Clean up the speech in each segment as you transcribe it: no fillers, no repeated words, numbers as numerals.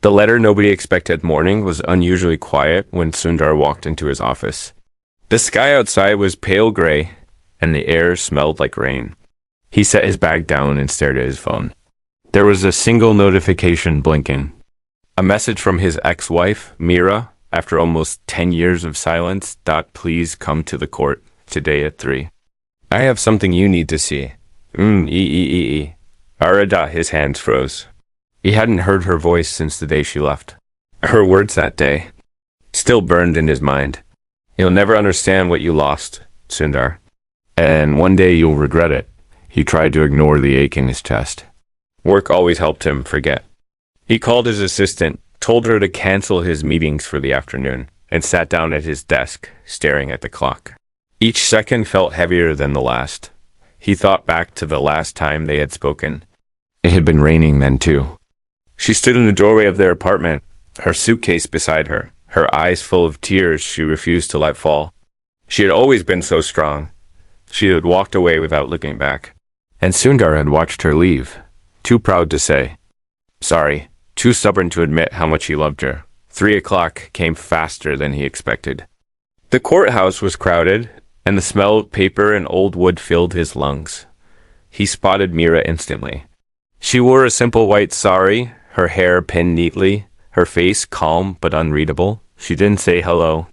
The letter nobody expected morning was unusually quiet when Sundar walked into his office. The sky outside was pale gray, and the air smelled like rain. He set his bag down and stared at his phone. There was a single notification blinking. A message from his ex-wife, Mira, after almost 10 years of silence. Please come to the court today at 3. I have something you need to see. Arada, his hands froze. He hadn't heard her voice since the day she left. Her words that day still burned in his mind. You'll never understand what you lost, Sundar. And one day you'll regret it. He tried to ignore the ache in his chest. Work always helped him forget. He called his assistant, told her to cancel his meetings for the afternoon, and sat down at his desk, staring at the clock. Each second felt heavier than the last. He thought back to the last time they had spoken. It had been raining then too. She stood in the doorway of their apartment, her suitcase beside her, her eyes full of tears she refused to let fall. She had always been so strong. She had walked away without looking back. And Sundar had watched her leave, too proud to say sorry, too stubborn to admit how much he loved her. 3 o'clock came faster than he expected. The courthouse was crowded, and the smell of paper and old wood filled his lungs. He spotted Mira instantly. She wore a simple white sari, her hair pinned neatly, her face calm but unreadable. She didn't say hello.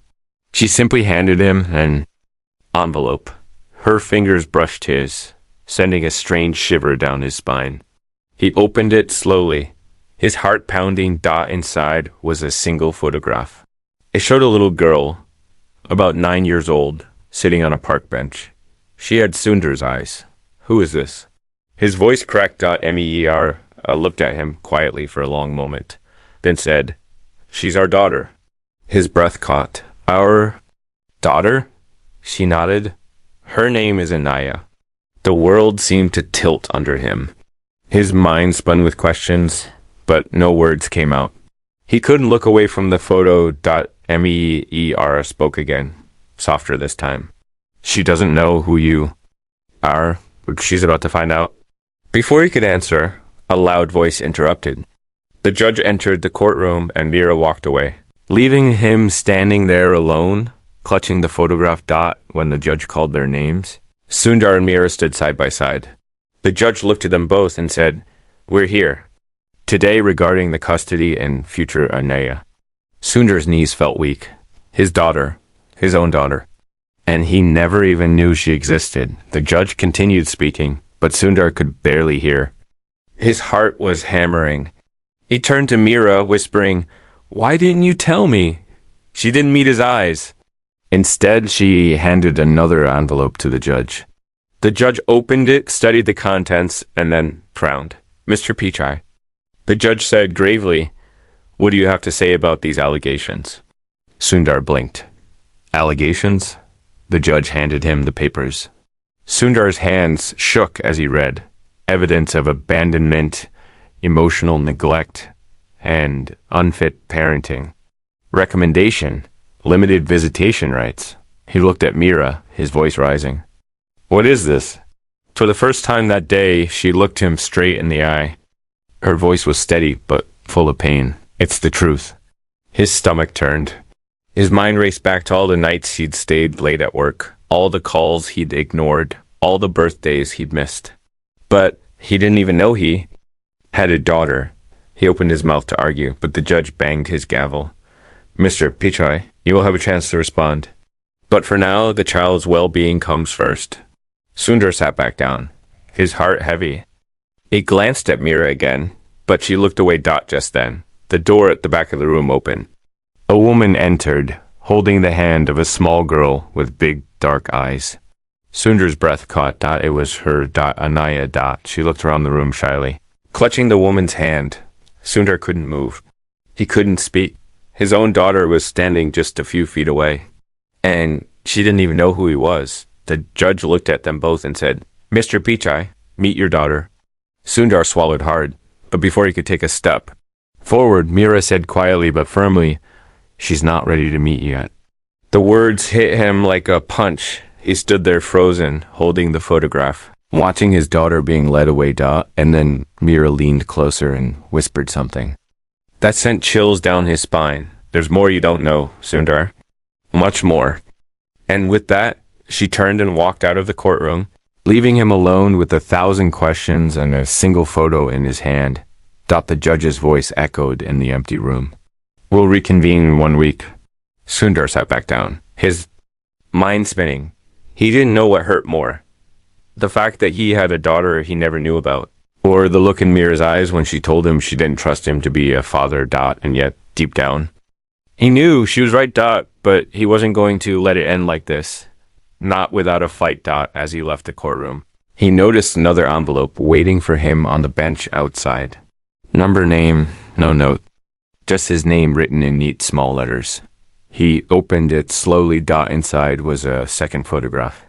She simply handed him an envelope. Her fingers brushed his, sending a strange shiver down his spine. He opened it slowly. His heart pounding. Inside was a single photograph. It showed a little girl, about 9 years old, sitting on a park bench. She had Sundar's eyes. Who is this? His voice cracked. Mer looked at him quietly for a long moment, then said, "She's our daughter." His breath caught. Our daughter? She nodded. Her name is Anaya. The world seemed to tilt under him. His mind spun with questions, but no words came out. He couldn't look away from the photo. Mer spoke again, softer this time. She doesn't know who you are, but she's about to find out. Before he could answer, a loud voice interrupted. The judge entered the courtroom and Mira walked away, leaving him standing there alone, clutching the photograph. When the judge called their names, Sundar and Mira stood side by side. The judge looked at them both and said, "We're here today regarding the custody and future Anaya." Sundar's knees felt weak. His daughter, his own daughter. And he never even knew she existed. The judge continued speaking, but Sundar could barely hear. His heart was hammering. He turned to Mira, whispering, "Why didn't you tell me?" She didn't meet his eyes. Instead, she handed another envelope to the judge. The judge opened it, studied the contents, and then frowned. "Mr. Pichai." The judge said gravely, "What do you have to say about these allegations?" Sundar blinked. "Allegations?" The judge handed him the papers. Sundar's hands shook as he read. Evidence of abandonment, emotional neglect, and unfit parenting. Recommendation, limited visitation rights. He looked at Mira, his voice rising. "What is this?" For the first time that day, she looked him straight in the eye. Her voice was steady, but full of pain. "It's the truth." His stomach turned. His mind raced back to all the nights he'd stayed late at work, all the calls he'd ignored, all the birthdays he'd missed. But he didn't even know he had a daughter. He opened his mouth to argue, but the judge banged his gavel. "Mr. Pichai, you will have a chance to respond. But for now, the child's well-being comes first." Sundar sat back down, his heart heavy. He glanced at Mira again, but she looked away. Just then, the door at the back of the room opened. A woman entered, holding the hand of a small girl with big, dark eyes. Sundar's breath caught. It was her, Anaya. She looked around the room shyly. Clutching the woman's hand, Sundar couldn't move. He couldn't speak. His own daughter was standing just a few feet away, and she didn't even know who he was. The judge looked at them both and said, "Mr. Pichai, meet your daughter." Sundar swallowed hard, but before he could take a step forward, Mira said quietly but firmly, "She's not ready to meet you yet." The words hit him like a punch. He stood there frozen, holding the photograph, watching his daughter being led away. And then Mira leaned closer and whispered something. That sent chills down his spine. There's more you don't know, Sundar. Much more. And with that, she turned and walked out of the courtroom, leaving him alone with 1,000 questions and a single photo in his hand. The judge's voice echoed in the empty room. We'll reconvene in 1 week. Sundar sat back down, his mind spinning. He didn't know what hurt more. The fact that he had a daughter he never knew about, or the look in Mira's eyes when she told him she didn't trust him to be a father, and yet, deep down, he knew she was right, but he wasn't going to let it end like this. Not without a fight, as he left the courtroom. He noticed another envelope waiting for him on the bench outside. Number, name, no note. Just his name written in neat small letters. He opened it slowly. Inside was a second photograph.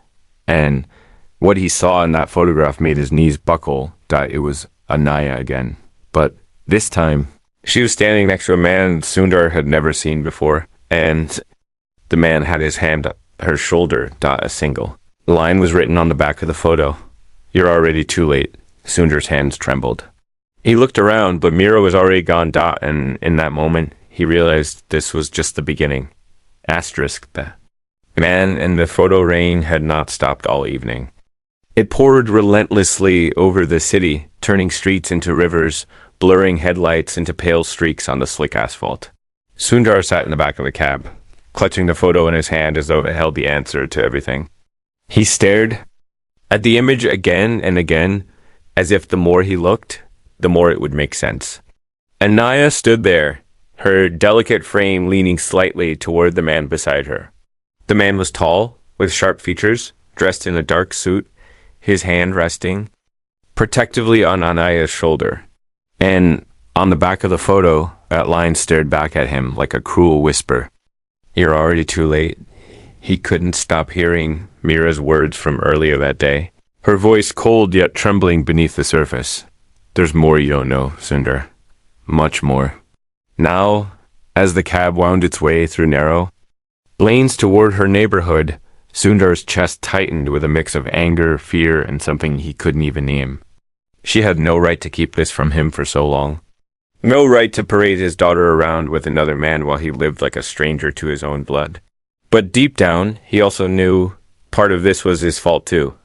And what he saw in that photograph made his knees buckle. It was Anaya again. But this time, she was standing next to a man Sundar had never seen before. And the man had his hand on her shoulder. A single line was written on the back of the photo. You're already too late. Sundar's hands trembled. He looked around, but Mira was already gone. And in that moment, he realized this was just the beginning. Asterisk. The man in the photo rain had not stopped all evening. It poured relentlessly over the city, turning streets into rivers, blurring headlights into pale streaks on the slick asphalt. Sundar sat in the back of the cab, clutching the photo in his hand as though it held the answer to everything. He stared at the image again and again, as if the more he looked, the more it would make sense. Anaya stood there, her delicate frame leaning slightly toward the man beside her. The man was tall, with sharp features, dressed in a dark suit, his hand resting protectively on Anaya's shoulder. And on the back of the photo, that line stared back at him like a cruel whisper. You're already too late. He couldn't stop hearing Mira's words from earlier that day, her voice cold yet trembling beneath the surface. There's more you don't know, Sundar. Much more. Now, as the cab wound its way through narrow lanes toward her neighborhood, Sundar's chest tightened with a mix of anger, fear, and something he couldn't even name. She had no right to keep this from him for so long. No right to parade his daughter around with another man while he lived like a stranger to his own blood. But deep down, he also knew part of this was his fault too.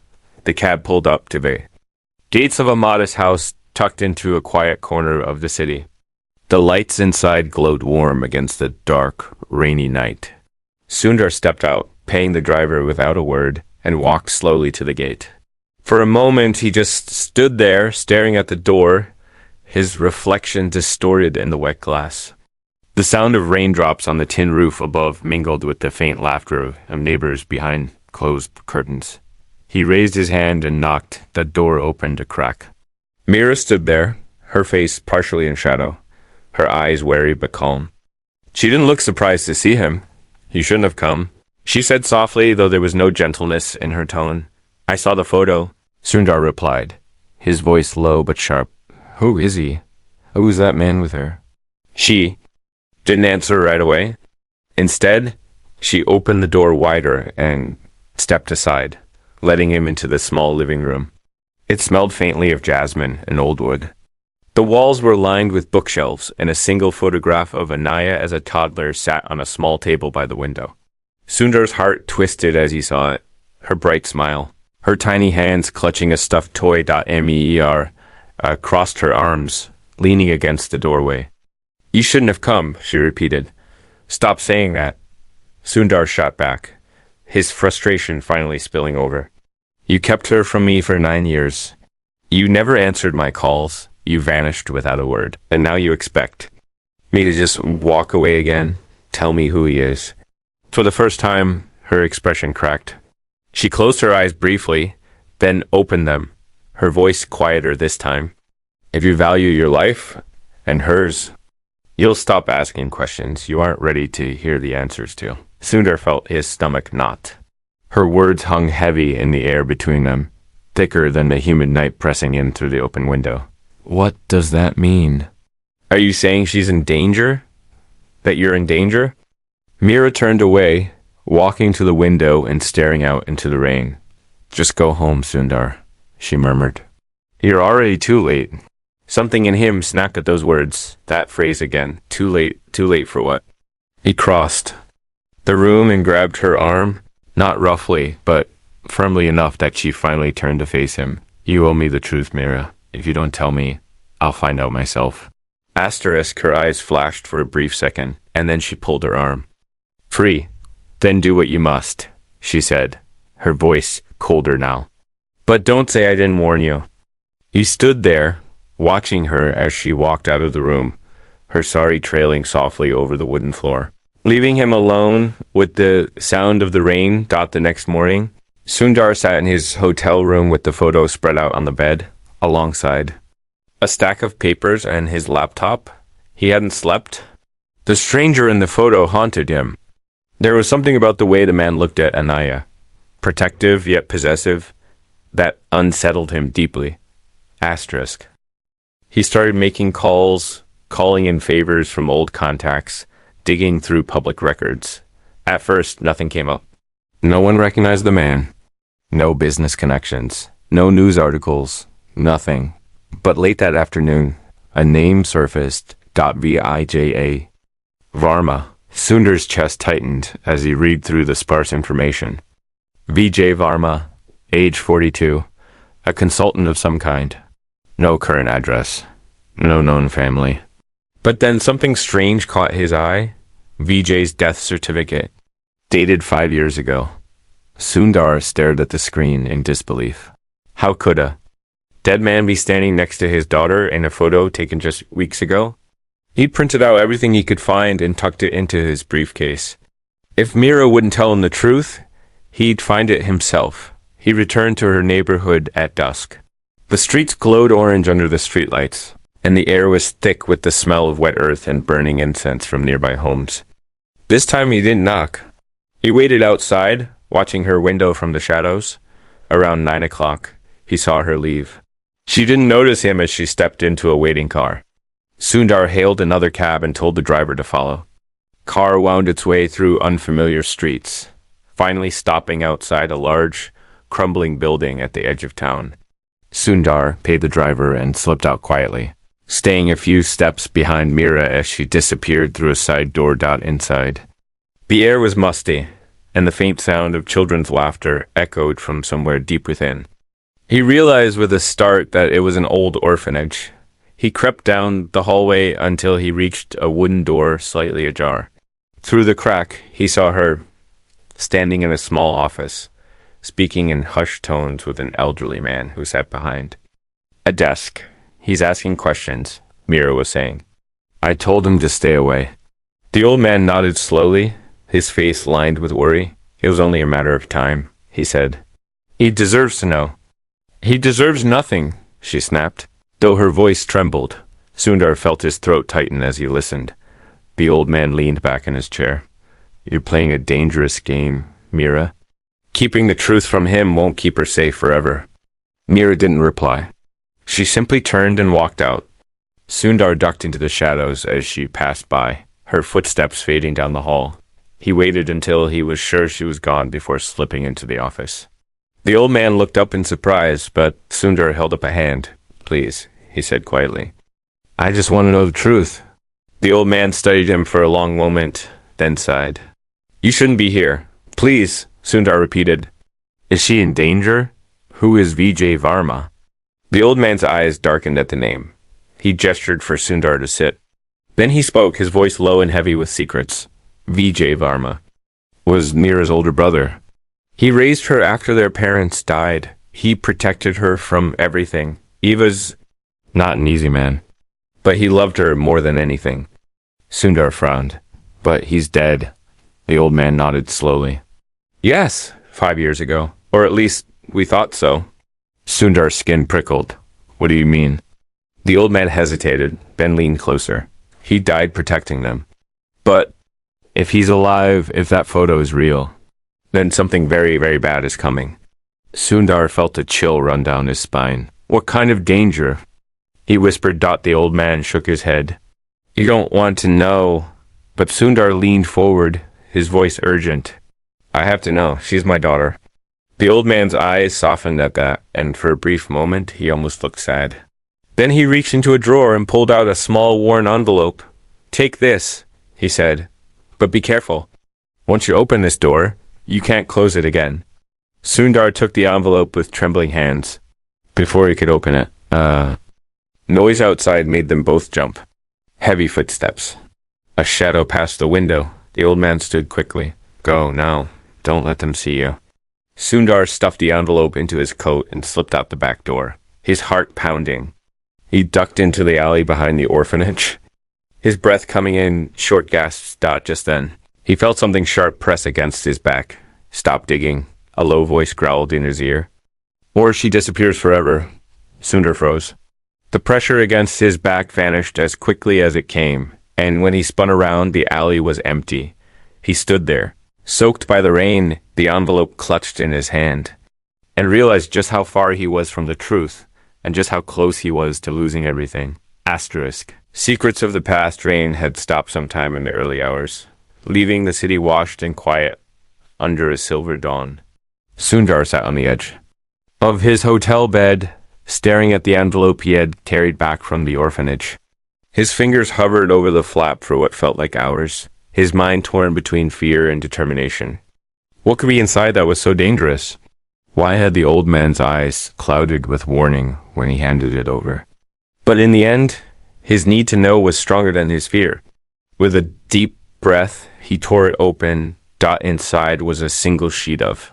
The cab pulled up to the gates of a modest house tucked into a quiet corner of the city. The lights inside glowed warm against the dark, rainy night. Sundar stepped out, paying the driver without a word, and walked slowly to the gate. For a moment, he just stood there, staring at the door, his reflection distorted in the wet glass. The sound of raindrops on the tin roof above mingled with the faint laughter of neighbors behind closed curtains. He raised his hand and knocked. The door opened a crack. Mira stood there, her face partially in shadow, her eyes wary but calm. She didn't look surprised to see him. You shouldn't have come, she said softly, though there was no gentleness in her tone. I saw the photo, Sundar replied, his voice low but sharp. Who is he? Who's that man with her? She didn't answer right away. Instead, she opened the door wider and stepped aside, letting him into the small living room. It smelled faintly of jasmine and old wood. The walls were lined with bookshelves, and a single photograph of Anaya as a toddler sat on a small table by the window. Sundar's heart twisted as he saw it, her bright smile, her tiny hands clutching a stuffed toy. Mer crossed her arms, leaning against the doorway. You shouldn't have come, she repeated. Stop saying that. Sundar shot back, his frustration finally spilling over. You kept her from me for 9 years. You never answered my calls. You vanished without a word. And now you expect me to just walk away again? Tell me who he is. For the first time, her expression cracked. She closed her eyes briefly, then opened them, her voice quieter this time. If you value your life and hers, you'll stop asking questions you aren't ready to hear the answers to. Sundar felt his stomach knot. Her words hung heavy in the air between them, thicker than the humid night pressing in through the open window. What does that mean? Are you saying she's in danger? That you're in danger? Mira turned away, walking to the window and staring out into the rain. Just go home, Sundar, she murmured. You're already too late. Something in him snapped at those words, that phrase again. Too late for what? He crossed the room and grabbed her arm, not roughly, but firmly enough that she finally turned to face him. You owe me the truth, Mira. If you don't tell me, I'll find out myself. Asterisk, her eyes flashed for a brief second, and then she pulled her arm. Free. Then do what you must, she said, her voice colder now. But don't say I didn't warn you. He stood there, watching her as she walked out of the room, her sari trailing softly over the wooden floor. Leaving him alone with the sound of the rain the next morning, Sundar sat in his hotel room with the photo spread out on the bed, alongside a stack of papers and his laptop. He hadn't slept. The stranger in the photo haunted him. There was something about the way the man looked at Anaya, protective yet possessive, that unsettled him deeply. Asterisk. He started making calls, calling in favors from old contacts, digging through public records. At first, nothing came up. No one recognized the man. No business connections. No news articles. Nothing. But late that afternoon, a name surfaced. Vija. Varma. Sundar's chest tightened as he read through the sparse information. Vijay Varma, age 42, a consultant of some kind. No current address. No known family. But then something strange caught his eye. Vijay's death certificate, dated 5 years ago. Sundar stared at the screen in disbelief. How could a dead man be standing next to his daughter in a photo taken just weeks ago? He'd printed out everything he could find and tucked it into his briefcase. If Mira wouldn't tell him the truth, he'd find it himself. He returned to her neighborhood at dusk. The streets glowed orange under the streetlights, and the air was thick with the smell of wet earth and burning incense from nearby homes. This time he didn't knock. He waited outside, watching her window from the shadows. Around 9 o'clock, he saw her leave. She didn't notice him as she stepped into a waiting car. Sundar hailed another cab and told the driver to follow. Car wound its way through unfamiliar streets, finally stopping outside a large, crumbling building at the edge of town. Sundar paid the driver and slipped out quietly, staying a few steps behind Mira as she disappeared through a side door. Inside, the air was musty, and the faint sound of children's laughter echoed from somewhere deep within. He realized with a start that it was an old orphanage. He crept down the hallway until he reached a wooden door slightly ajar. Through the crack, he saw her, standing in a small office, speaking in hushed tones with an elderly man who sat behind a desk. He's asking questions, Mira was saying. I told him to stay away. The old man nodded slowly, his face lined with worry. It was only a matter of time, he said. He deserves to know. He deserves nothing, she snapped. Though her voice trembled, Sundar felt his throat tighten as he listened. The old man leaned back in his chair. You're playing a dangerous game, Mira. Keeping the truth from him won't keep her safe forever. Mira didn't reply. She simply turned and walked out. Sundar ducked into the shadows as she passed by, her footsteps fading down the hall. He waited until he was sure she was gone before slipping into the office. The old man looked up in surprise, but Sundar held up a hand. Please, he said quietly. I just want to know the truth. The old man studied him for a long moment, then sighed. You shouldn't be here. Please, Sundar repeated. Is she in danger? Who is Vijay Varma? The old man's eyes darkened at the name. He gestured for Sundar to sit. Then he spoke, his voice low and heavy with secrets. Vijay Varma was Mira's older brother. He raised her after their parents died. He protected her from everything. Eva's not an easy man, but he loved her more than anything. Sundar frowned. But he's dead. The old man nodded slowly. Yes, 5 years ago. Or at least, we thought so. Sundar's skin prickled. What do you mean? The old man hesitated, then leaned closer. He died protecting them. But if he's alive, if that photo is real, then something very, very bad is coming. Sundar felt a chill run down his spine. What kind of danger? He whispered. The old man shook his head. You don't want to know. But Sundar leaned forward, his voice urgent. I have to know. She's my daughter. The old man's eyes softened at that, and for a brief moment he almost looked sad. Then he reached into a drawer and pulled out a small worn envelope. "Take this," he said, "but be careful. Once you open this door, you can't close it again." Sundar took the envelope with trembling hands. Before he could open it, noise outside made them both jump. Heavy footsteps. A shadow passed the window. The old man stood quickly. "Go now. Don't let them see you." Sundar stuffed the envelope into his coat and slipped out the back door, his heart pounding. He ducked into the alley behind the orphanage, his breath coming in short gasps. Just then, he felt something sharp press against his back. "Stop digging," a low voice growled in his ear. "Or she disappears forever." Sundar froze. The pressure against his back vanished as quickly as it came, and when he spun around, the alley was empty. He stood there, soaked by the rain, the envelope clutched in his hand, and realized just how far he was from the truth, and just how close he was to losing everything. Asterisk. Secrets of the past rain had stopped sometime in the early hours, leaving the city washed and quiet under a silver dawn. Sundar sat on the edge of his hotel bed, staring at the envelope he had carried back from the orphanage. His fingers hovered over the flap for what felt like hours, his mind torn between fear and determination. What could be inside that was so dangerous? Why had the old man's eyes clouded with warning when he handed it over? But in the end, his need to know was stronger than his fear. With a deep breath, he tore it open. Inside was a single sheet of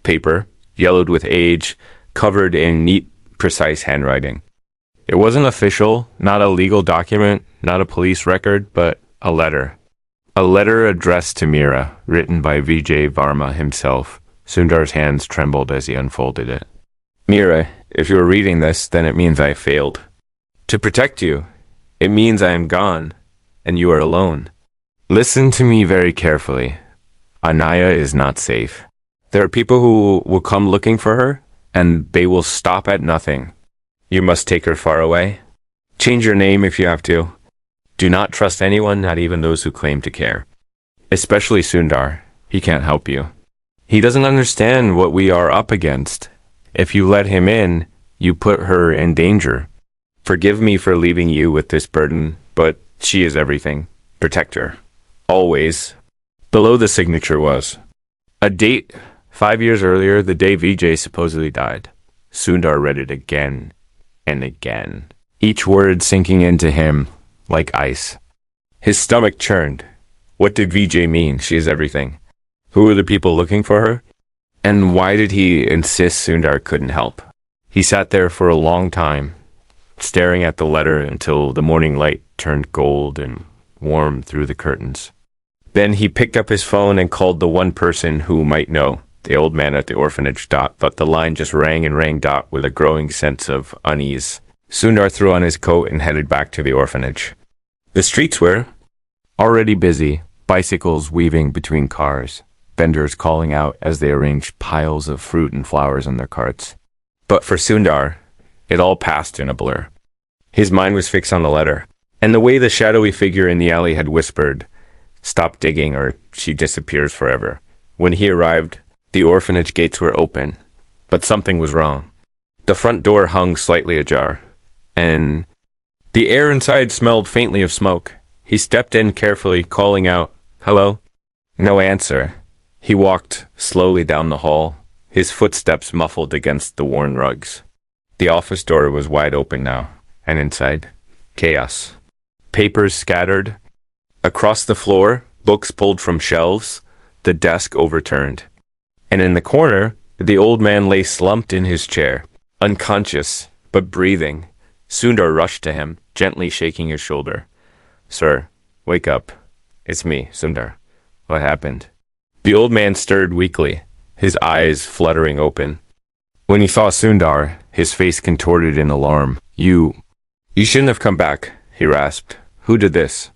paper, yellowed with age, covered in neat, precise handwriting. It wasn't official, not a legal document, not a police record, but a letter. A letter addressed to Meera, written by Vijay Varma himself. Sundar's hands trembled as he unfolded it. "Meera, if you are reading this, then it means I failed. To protect you, it means I am gone, and you are alone. Listen to me very carefully. Anaya is not safe. There are people who will come looking for her, and they will stop at nothing. You must take her far away. Change your name if you have to. Do not trust anyone, not even those who claim to care. Especially Sundar. He can't help you. He doesn't understand what we are up against. If you let him in, you put her in danger. Forgive me for leaving you with this burden, but she is everything. Protect her. Always." Below the signature was a date 5 years earlier, the day Vijay supposedly died. Sundar read it again and again, each word sinking into him like ice. His stomach churned. What did Vijay mean? She is everything. Who were the people looking for her? And why did he insist Sundar couldn't help? He sat there for a long time, staring at the letter until the morning light turned gold and warm through the curtains. Then he picked up his phone and called the one person who might know, the old man at the orphanage. But the line just rang and rang. With a growing sense of unease. Sundar threw on his coat and headed back to the orphanage. The streets were already busy, bicycles weaving between cars, vendors calling out as they arranged piles of fruit and flowers in their carts. But for Sundar, it all passed in a blur. His mind was fixed on the letter, and the way the shadowy figure in the alley had whispered, "Stop digging or she disappears forever." When he arrived, the orphanage gates were open, but something was wrong. The front door hung slightly ajar, and the air inside smelled faintly of smoke. He stepped in carefully, calling out, "Hello?" No answer. He walked slowly down the hall, his footsteps muffled against the worn rugs. The office door was wide open now, and inside, chaos. Papers scattered. Across the floor, books pulled from shelves, the desk overturned. And in the corner, the old man lay slumped in his chair, unconscious, but breathing. Sundar rushed to him, gently shaking his shoulder. "Sir, wake up. It's me, Sundar. What happened?" The old man stirred weakly, his eyes fluttering open. When he saw Sundar, his face contorted in alarm. You shouldn't have come back," he rasped. "Who did this?"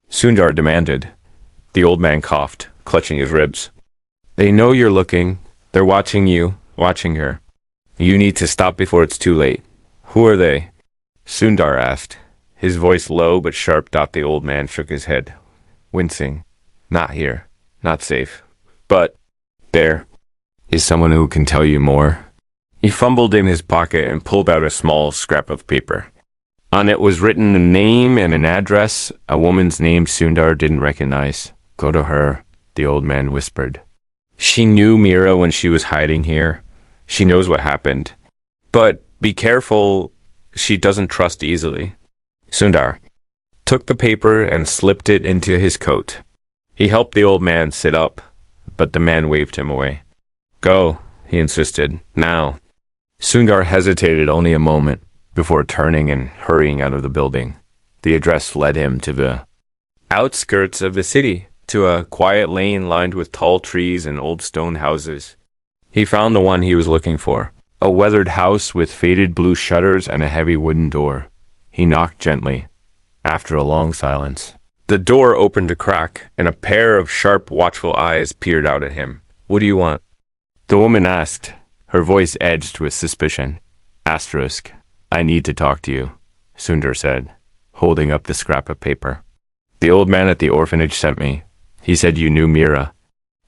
Sundar demanded. The old man coughed, clutching his ribs. "They know you're looking. They're watching you, watching her. You need to stop before it's too late." "Who are they?" Sundar asked, his voice low but sharp. The old man shook his head, wincing. "Not here. Not safe. But there is someone who can tell you more." He fumbled in his pocket and pulled out a small scrap of paper. On it was written a name and an address, a woman's name Sundar didn't recognize. Go to her, the old man whispered. She knew Mira when she was hiding here. She knows what happened. But be careful, she doesn't trust easily. Sundar took the paper and slipped it into his coat. He helped the old man sit up, but the man waved him away. Go, he insisted, now. Sundar hesitated only a moment before turning and hurrying out of the building. The address led him to the outskirts of the city, to a quiet lane lined with tall trees and old stone houses. He found the one he was looking for, a weathered house with faded blue shutters and a heavy wooden door. He knocked gently. After a long silence, the door opened a crack, and a pair of sharp, watchful eyes peered out at him. What do you want? The woman asked, her voice edged with suspicion. Asterisk. I need to talk to you, Sundar said, holding up the scrap of paper. The old man at the orphanage sent me. He said you knew Mira.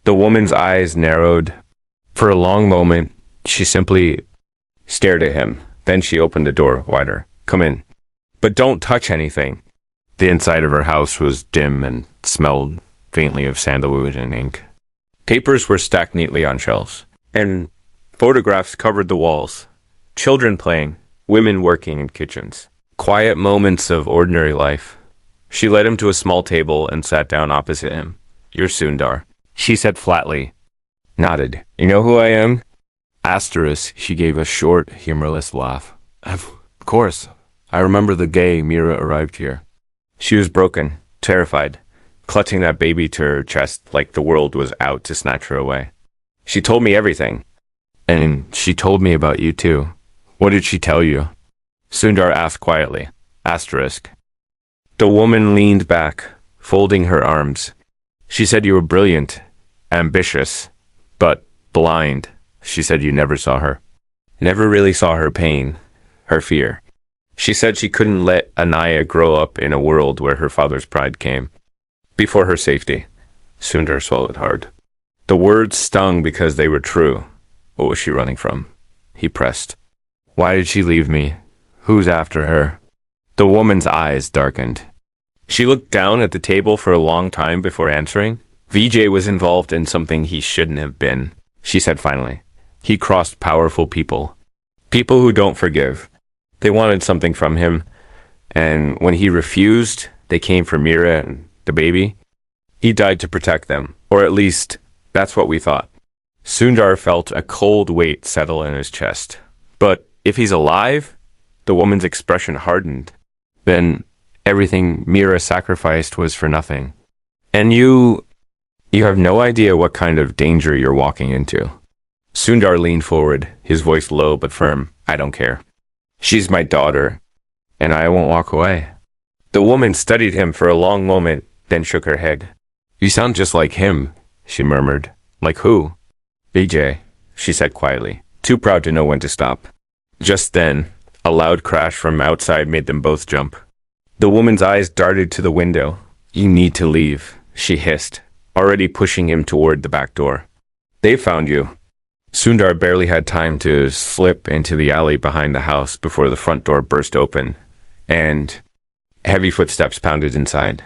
The woman's eyes narrowed. For a long moment, she simply stared at him. Then she opened the door wider. Come in. But don't touch anything. The inside of her house was dim and smelled faintly of sandalwood and ink. Papers were stacked neatly on shelves, and photographs covered the walls. Children playing, women working in kitchens. Quiet moments of ordinary life. She led him to a small table and sat down opposite him. You're Sundar, she said flatly. Nodded. You know who I am? Asterisk, she gave a short, humorless laugh. Of course. I remember the day Mira arrived here. She was broken, terrified, clutching that baby to her chest like the world was out to snatch her away. She told me everything. And she told me about you too. What did she tell you? Sundar asked quietly. Asterisk. The woman leaned back, folding her arms. She said you were brilliant, ambitious, but blind. She said you never saw her. Never really saw her pain, her fear. She said she couldn't let Anaya grow up in a world where her father's pride came. Before her safety. Sundar swallowed hard. The words stung because they were true. What was she running from? He pressed. Why did she leave me? Who's after her? The woman's eyes darkened. She looked down at the table for a long time before answering. Vijay was involved in something he shouldn't have been, she said finally. He crossed powerful people. People who don't forgive. They wanted something from him, and when he refused, they came for Mira and the baby. He died to protect them, or at least, that's what we thought. Sundar felt a cold weight settle in his chest. But if he's alive, the woman's expression hardened. Then everything Mira sacrificed was for nothing. And you have no idea what kind of danger you're walking into. Sundar leaned forward, his voice low but firm. I don't care. She's my daughter, and I won't walk away. The woman studied him for a long moment, then shook her head. You sound just like him, she murmured. Like who? Vijay, she said quietly, too proud to know when to stop. Just then, a loud crash from outside made them both jump. The woman's eyes darted to the window. You need to leave, she hissed, already pushing him toward the back door. They found you. Sundar barely had time to slip into the alley behind the house before the front door burst open, and heavy footsteps pounded inside.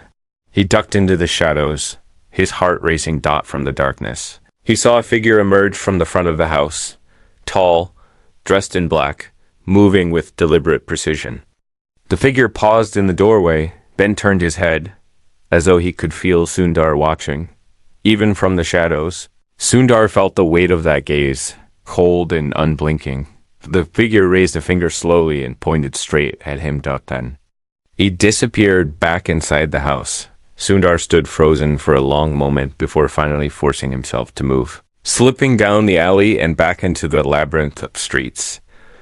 He ducked into the shadows, his heart racing taut from the darkness. He saw a figure emerge from the front of the house, tall, dressed in black, moving with deliberate precision. The figure paused in the doorway, then turned his head, as though he could feel Sundar watching. Even from the shadows, Sundar felt the weight of that gaze, cold and unblinking. The figure raised a finger slowly and pointed straight at him. Then he disappeared back inside the house. Sundar stood frozen for a long moment before finally forcing himself to move. Slipping down the alley and back into the labyrinth of streets,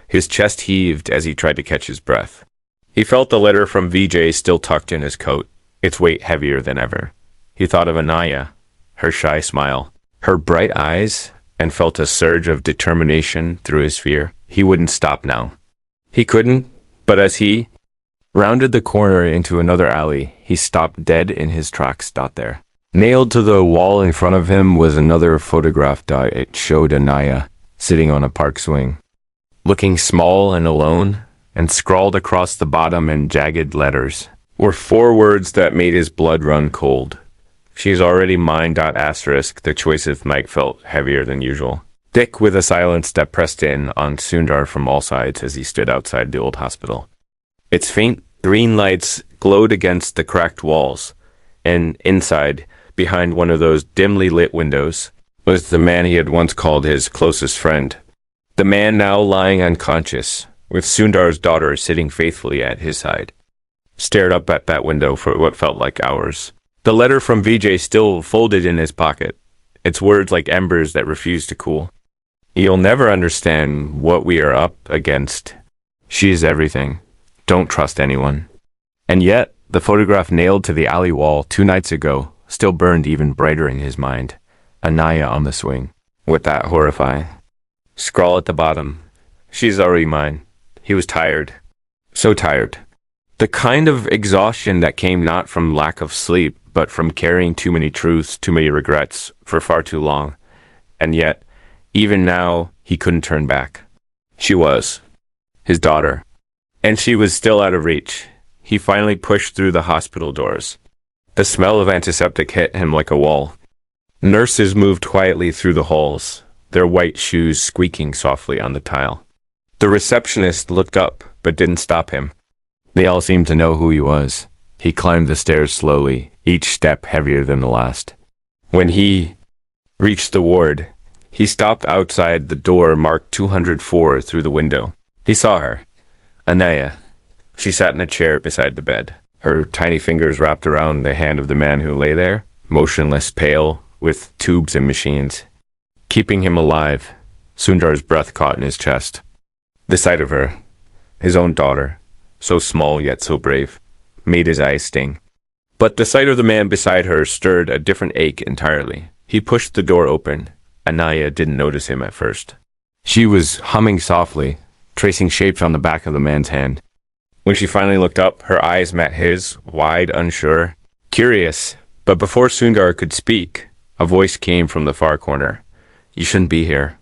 his chest heaved as he tried to catch his breath. He felt the letter from Vijay still tucked in his coat, its weight heavier than ever. He thought of Anaya, her shy smile, her bright eyes, and felt a surge of determination through his fear. He wouldn't stop now. He couldn't, but as he rounded the corner into another alley, he stopped dead in his tracks. There. Nailed to the wall in front of him was another photograph. It showed Anaya sitting on a park swing. Looking small and alone, and scrawled across the bottom in jagged letters were 4 words that made his blood run cold. She's already mine. Asterisk. The choice of Mike felt heavier than usual. Thick with a silence that pressed in on Sundar from all sides as he stood outside the old hospital. Its faint green lights glowed against the cracked walls, and inside, behind one of those dimly lit windows, was the man he had once called his closest friend. The man now lying unconscious, with Sundar's daughter sitting faithfully at his side. Stared up at that window for what felt like hours. The letter from Vijay still folded in his pocket, its words like embers that refused to cool. You'll never understand what we are up against. She is everything. Don't trust anyone. And yet, the photograph nailed to the alley wall 2 nights ago still burned even brighter in his mind. Anaya on the swing. Would that horrify? Scrawl at the bottom. She's already mine. He was tired. So tired. The kind of exhaustion that came not from lack of sleep, but from carrying too many truths, too many regrets, for far too long. And yet, even now, he couldn't turn back. She was his daughter. And she was still out of reach. He finally pushed through the hospital doors. The smell of antiseptic hit him like a wall. Nurses moved quietly through the halls, their white shoes squeaking softly on the tile. The receptionist looked up, but didn't stop him. They all seemed to know who he was. He climbed the stairs slowly, each step heavier than the last. When he reached the ward, he stopped outside the door marked 204 through the window. He saw her. Anaya. She sat in a chair beside the bed, her tiny fingers wrapped around the hand of the man who lay there, motionless, pale, with tubes and machines. Keeping him alive, Sundar's breath caught in his chest. The sight of her, his own daughter, so small yet so brave, made his eyes sting. But the sight of the man beside her stirred a different ache entirely. He pushed the door open. Anaya didn't notice him at first. She was humming softly, tracing shapes on the back of the man's hand. When she finally looked up, her eyes met his, wide, unsure, curious. But before Sundar could speak, a voice came from the far corner. You shouldn't be here.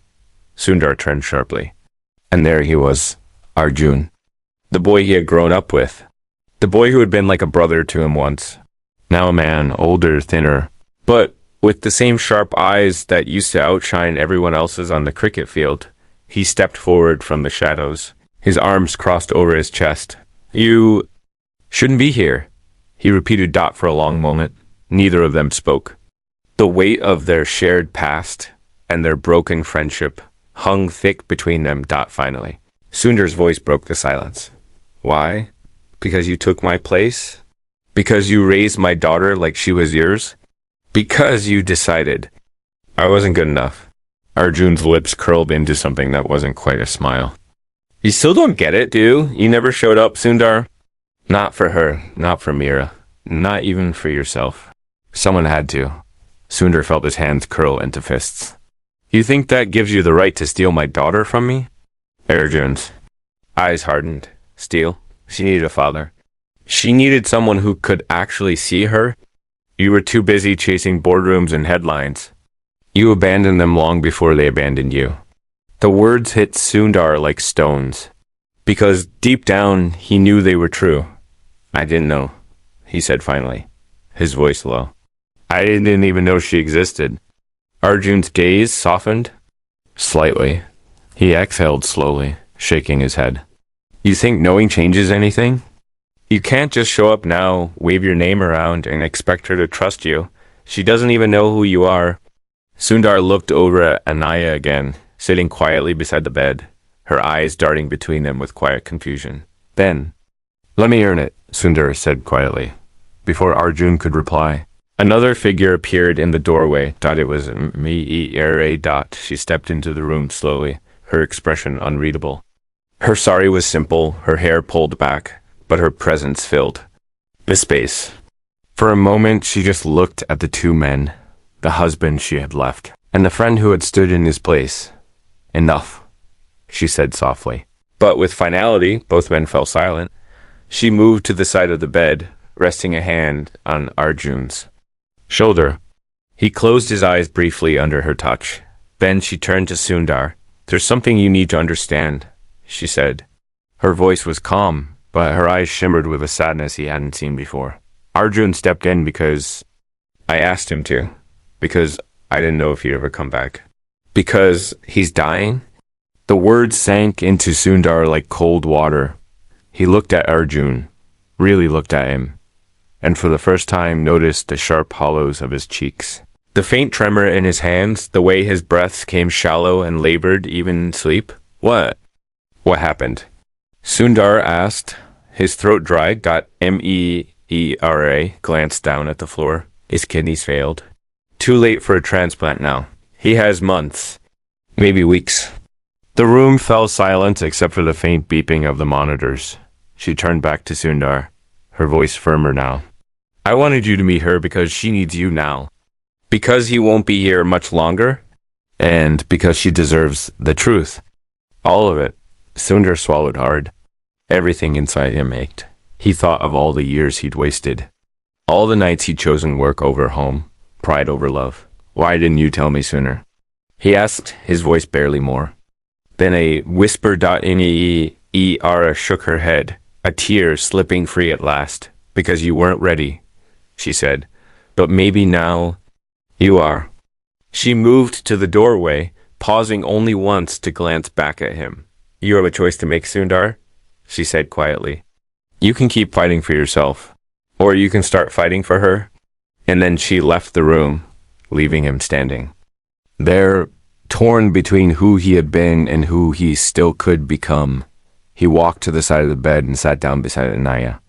Sundar turned sharply. And there he was, Arjun. The boy he had grown up with. The boy who had been like a brother to him once. Now a man, older, thinner, but with the same sharp eyes that used to outshine everyone else's on the cricket field. He stepped forward from the shadows, his arms crossed over his chest. You shouldn't be here, he repeated for a long moment. Neither of them spoke. The weight of their shared past and their broken friendship hung thick between them. Finally, Sundar's voice broke the silence. Why? Because you took my place? Because you raised my daughter like she was yours? Because you decided I wasn't good enough. Arjun's lips curled into something that wasn't quite a smile. You still don't get it, do you? You never showed up, Sundar? Not for her, not for Mira, not even for yourself. Someone had to. Sundar felt his hands curl into fists. You think that gives you the right to steal my daughter from me? Arjun's eyes hardened. Steal? She needed a father. She needed someone who could actually see her. You were too busy chasing boardrooms and headlines. You abandoned them long before they abandoned you. The words hit Sundar like stones, because deep down he knew they were true. I didn't know, he said finally, his voice low. I didn't even know she existed. Arjun's gaze softened slightly. He exhaled slowly, shaking his head. You think knowing changes anything? You can't just show up now, wave your name around, and expect her to trust you. She doesn't even know who you are. Sundar looked over at Anaya again, sitting quietly beside the bed, her eyes darting between them with quiet confusion. Then, let me earn it, Sundar said quietly. Before Arjun could reply, another figure appeared in the doorway. It was me. She stepped into the room slowly, her expression unreadable. Her sari was simple, her hair pulled back, but her presence filled the space. For a moment, she just looked at the two men, the husband she had left, and the friend who had stood in his place. Enough, she said softly. But with finality, both men fell silent. She moved to the side of the bed, resting a hand on Arjun's shoulder. He closed his eyes briefly under her touch. Then she turned to Sundar. There's something you need to understand, she said. Her voice was calm, but her eyes shimmered with a sadness he hadn't seen before. Arjun stepped in because I asked him to. Because I didn't know if he'd ever come back. Because he's dying? The words sank into Sundar like cold water. He looked at Arjun, really looked at him, and for the first time noticed the sharp hollows of his cheeks. The faint tremor in his hands, the way his breaths came shallow and labored even in sleep. What? What happened? Sundar asked. His throat dry. Meera glanced down at the floor. His kidneys failed. Too late for a transplant now. He has months, maybe weeks. The room fell silent except for the faint beeping of the monitors. She turned back to Sundar, her voice firmer now. I wanted you to meet her because she needs you now. Because he won't be here much longer, and because she deserves the truth. All of it. Sundar swallowed hard. Everything inside him ached. He thought of all the years he'd wasted. All the nights he'd chosen work over home, pride over love. Why didn't you tell me sooner? He asked, his voice barely more. Then a whisper. Meera shook her head, a tear slipping free at last. Because you weren't ready, she said. But maybe now you are. She moved to the doorway, pausing only once to glance back at him. You have a choice to make, Sundar, she said quietly. You can keep fighting for yourself, or you can start fighting for her. And then she left the room, leaving him standing. There, torn between who he had been and who he still could become, he walked to the side of the bed and sat down beside Anaya.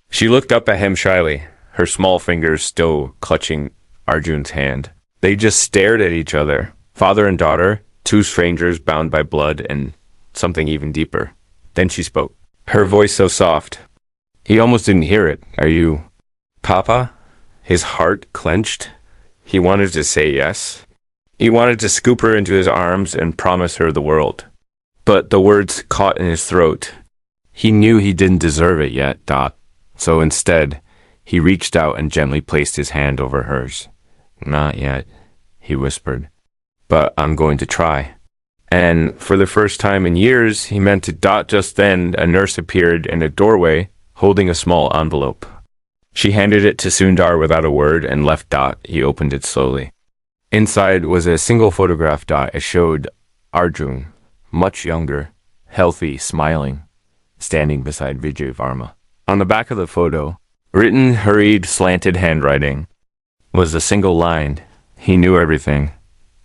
She looked up at him shyly, her small fingers still clutching Arjun's hand. They just stared at each other, father and daughter, two strangers bound by blood and something even deeper. Then she spoke, her voice so soft. He almost didn't hear it. Are you Papa? His heart clenched. He wanted to say yes. He wanted to scoop her into his arms and promise her the world. But the words caught in his throat. He knew he didn't deserve it yet, So instead, he reached out and gently placed his hand over hers. Not yet, he whispered. But I'm going to try. And for the first time in years, he meant it. Just then, a nurse appeared in a doorway, holding a small envelope. She handed it to Sundar without a word and left. He opened it slowly. Inside was a single photograph. It showed Arjun, much younger, healthy, smiling, standing beside Vijay Varma. On the back of the photo, written, hurried, slanted handwriting, was a single line. He knew everything.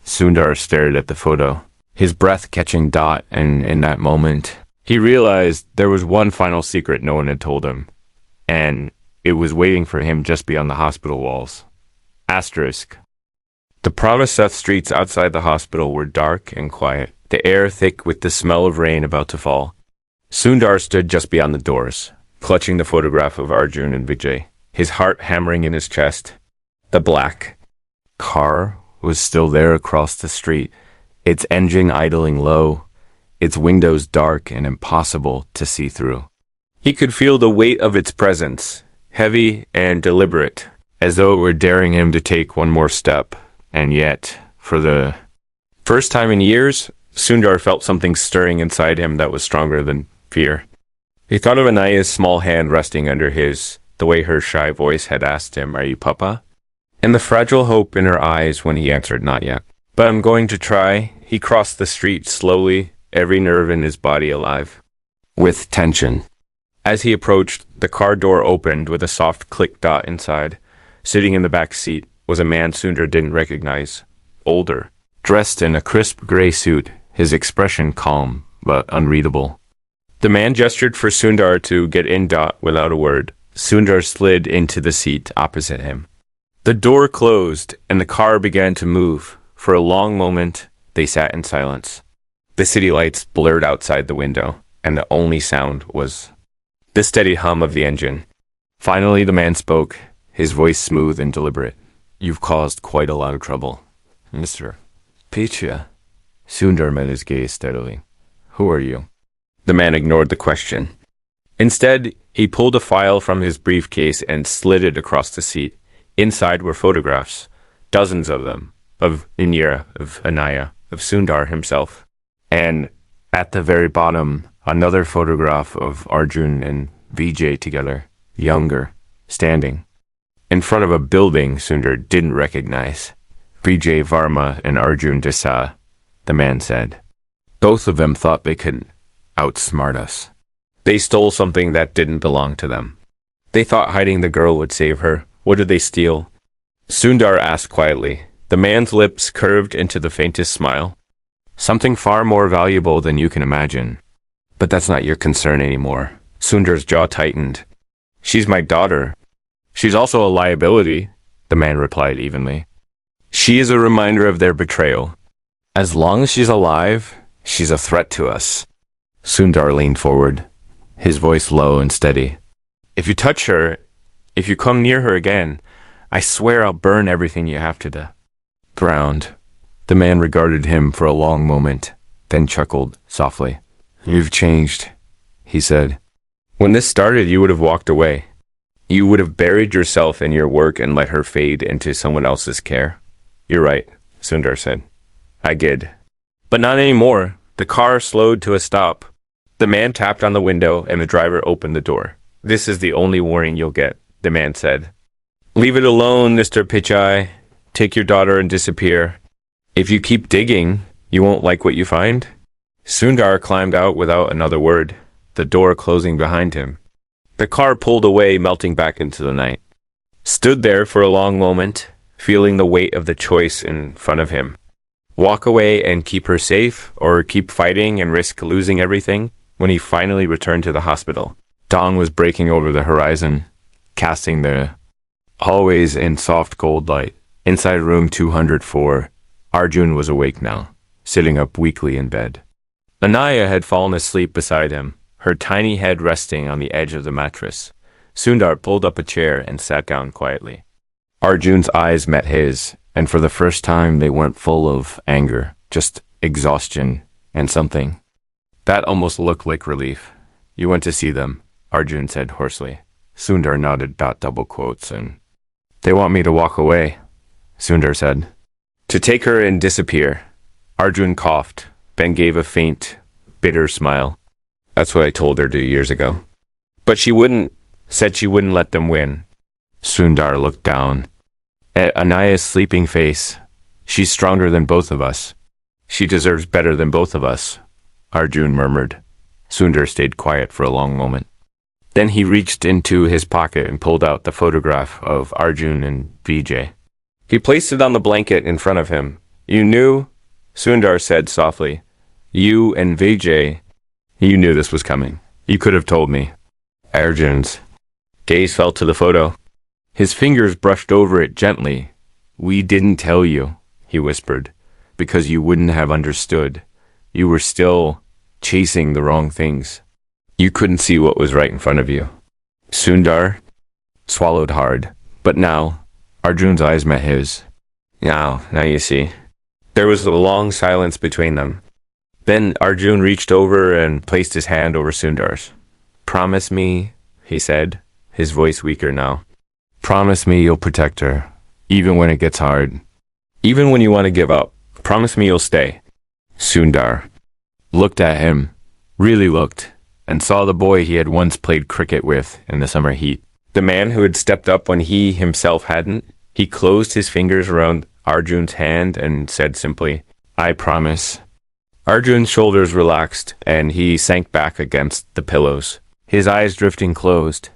Sundar stared at the photo, his breath catching. And in that moment, he realized there was one final secret no one had told him. And it was waiting for him just beyond the hospital walls. Asterisk. The Pravaseth streets outside the hospital were dark and quiet, the air thick with the smell of rain about to fall. Sundar stood just beyond the doors, clutching the photograph of Arjun and Vijay, his heart hammering in his chest. The black car was still there across the street, its engine idling low, its windows dark and impossible to see through. He could feel the weight of its presence, heavy and deliberate, as though it were daring him to take one more step. And yet, for the first time in years, Sundar felt something stirring inside him that was stronger than fear. He thought of Anaya's small hand resting under his, the way her shy voice had asked him, Are you Papa? And the fragile hope in her eyes when he answered, Not yet. But I'm going to try. He crossed the street slowly, every nerve in his body alive, with tension. As he approached, the car door opened with a soft click. Inside, sitting in the back seat, was a man Sundar didn't recognize, older, dressed in a crisp gray suit, his expression calm but unreadable. The man gestured for Sundar to get in. Without a word, Sundar slid into the seat opposite him. The door closed and the car began to move. For a long moment, they sat in silence. The city lights blurred outside the window, and the only sound was the steady hum of the engine. Finally, the man spoke, his voice smooth and deliberate. You've caused quite a lot of trouble, Mr. Pichai. Sundar met his gaze steadily. Who are you? The man ignored the question. Instead, he pulled a file from his briefcase and slid it across the seat. Inside were photographs, dozens of them, of Meera, of Anaya, of Sundar himself. And at the very bottom, Another photograph of Arjun and Vijay together, younger, standing in front of a building Sundar didn't recognize. Vijay Varma and Arjun Desai, the man said. Both of them thought they could outsmart us. They stole something that didn't belong to them. They thought hiding the girl would save her. What did they steal? Sundar asked quietly. The man's lips curved into the faintest smile. Something far more valuable than you can imagine. But that's not your concern anymore. Sundar's jaw tightened. She's my daughter. She's also a liability, the man replied evenly. She is a reminder of their betrayal. As long as she's alive, she's a threat to us. Sundar leaned forward, his voice low and steady. If you touch her, if you come near her again, I swear I'll burn everything you have to the ground. The man regarded him for a long moment, then chuckled softly. You've changed, he said. When this started, you would have walked away. You would have buried yourself in your work and let her fade into someone else's care. You're right, Sundar said. I did. But not anymore. The car slowed to a stop. The man tapped on the window and the driver opened the door. This is the only warning you'll get, the man said. Leave it alone, Mr. Pichai. Take your daughter and disappear. If you keep digging, you won't like what you find. Sundar climbed out without another word, the door closing behind him. The car pulled away, melting back into the night. Stood there for a long moment, feeling the weight of the choice in front of him. Walk away and keep her safe, or keep fighting and risk losing everything. When he finally returned to the hospital, dawn was breaking over the horizon, casting the hallways in soft gold light. Inside room 204, Arjun was awake now, sitting up weakly in bed. Anaya had fallen asleep beside him, her tiny head resting on the edge of the mattress. Sundar pulled up a chair and sat down quietly. Arjun's eyes met his, and for the first time they weren't full of anger, just exhaustion and something. That almost looked like relief. You went to see them, Arjun said hoarsely. Sundar nodded dot double quotes and... They want me to walk away, Sundar said. To take her and disappear. Arjun coughed, then gave a faint, bitter smile. That's what I told her 2 years ago. But she wouldn't, said she wouldn't let them win. Sundar looked down at Anaya's sleeping face. She's stronger than both of us. She deserves better than both of us, Arjun murmured. Sundar stayed quiet for a long moment. Then he reached into his pocket and pulled out the photograph of Arjun and Vijay. He placed it on the blanket in front of him. You knew, Sundar said softly. You and Vijay, you knew this was coming. You could have told me. Arjun's gaze fell to the photo. His fingers brushed over it gently. We didn't tell you, he whispered, because you wouldn't have understood. You were still chasing the wrong things. You couldn't see what was right in front of you. Sundar swallowed hard, but now Arjun's eyes met his. Now you see. There was a long silence between them. Then Arjun reached over and placed his hand over Sundar's. Promise me, he said, his voice weaker now. Promise me you'll protect her, even when it gets hard. Even when you want to give up. Promise me you'll stay. Sundar looked at him, really looked, and saw the boy he had once played cricket with in the summer heat. The man who had stepped up when he himself hadn't. He closed his fingers around Arjun's hand and said simply, I promise. Arjun's shoulders relaxed, and he sank back against the pillows, his eyes drifting closed.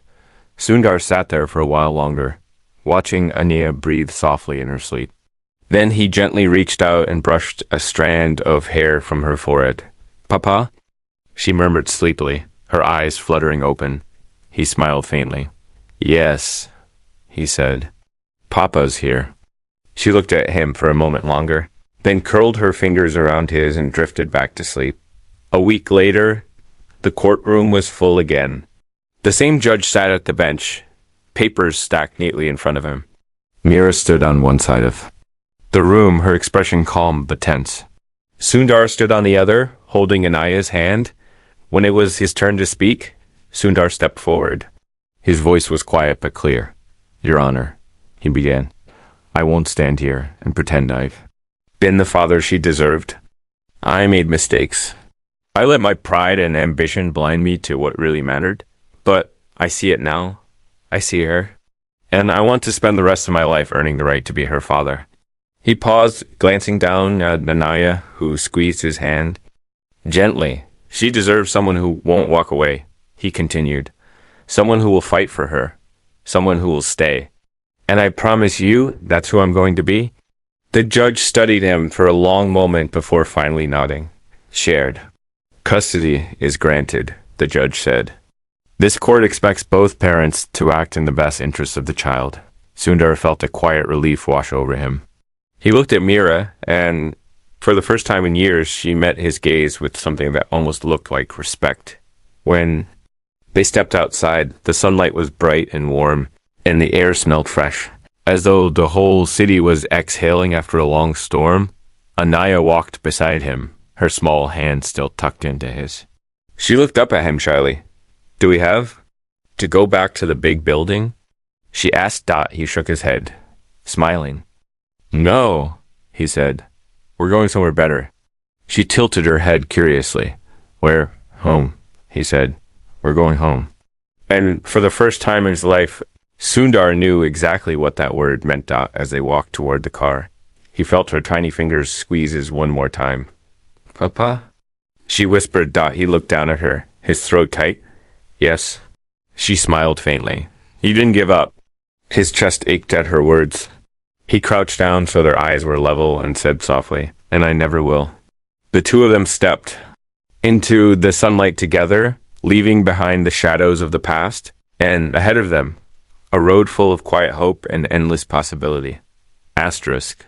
Sundar sat there for a while longer, watching Ania breathe softly in her sleep. Then he gently reached out and brushed a strand of hair from her forehead. Papa? She murmured sleepily, her eyes fluttering open. He smiled faintly. Yes, he said. Papa's here. She looked at him for a moment longer, then curled her fingers around his and drifted back to sleep. A week later, the courtroom was full again. The same judge sat at the bench, papers stacked neatly in front of him. Mira stood on one side of the room, her expression calm but tense. Sundar stood on the other, holding Anaya's hand. When it was his turn to speak, Sundar stepped forward. His voice was quiet but clear. Your Honor, he began, I won't stand here and pretend I've been the father she deserved. I made mistakes. I let my pride and ambition blind me to what really mattered. But I see it now. I see her. And I want to spend the rest of my life earning the right to be her father. He paused, glancing down at Anaya, who squeezed his hand. Gently. She deserves someone who won't walk away, he continued. Someone who will fight for her. Someone who will stay. And I promise you, that's who I'm going to be. The judge studied him for a long moment before finally nodding. Shared. Custody is granted, the judge said. This court expects both parents to act in the best interests of the child. Sundar felt a quiet relief wash over him. He looked at Mira, and for the first time in years, she met his gaze with something that almost looked like respect. When they stepped outside, the sunlight was bright and warm, and the air smelled fresh. As though the whole city was exhaling after a long storm, Anaya walked beside him, her small hand still tucked into his. She looked up at him shyly. Do we have to go back to the big building? She asked. He shook his head, smiling. No, he said. We're going somewhere better. She tilted her head curiously. Where? Home, he said. We're going home. And for the first time in his life, Sundar knew exactly what that word meant as they walked toward the car. He felt her tiny fingers squeeze his one more time. Papa? She whispered. He looked down at her, his throat tight. Yes. She smiled faintly. He didn't give up. His chest ached at her words. He crouched down so their eyes were level and said softly, and I never will. The two of them stepped into the sunlight together, leaving behind the shadows of the past, and ahead of them, a road full of quiet hope and endless possibility. Asterisk.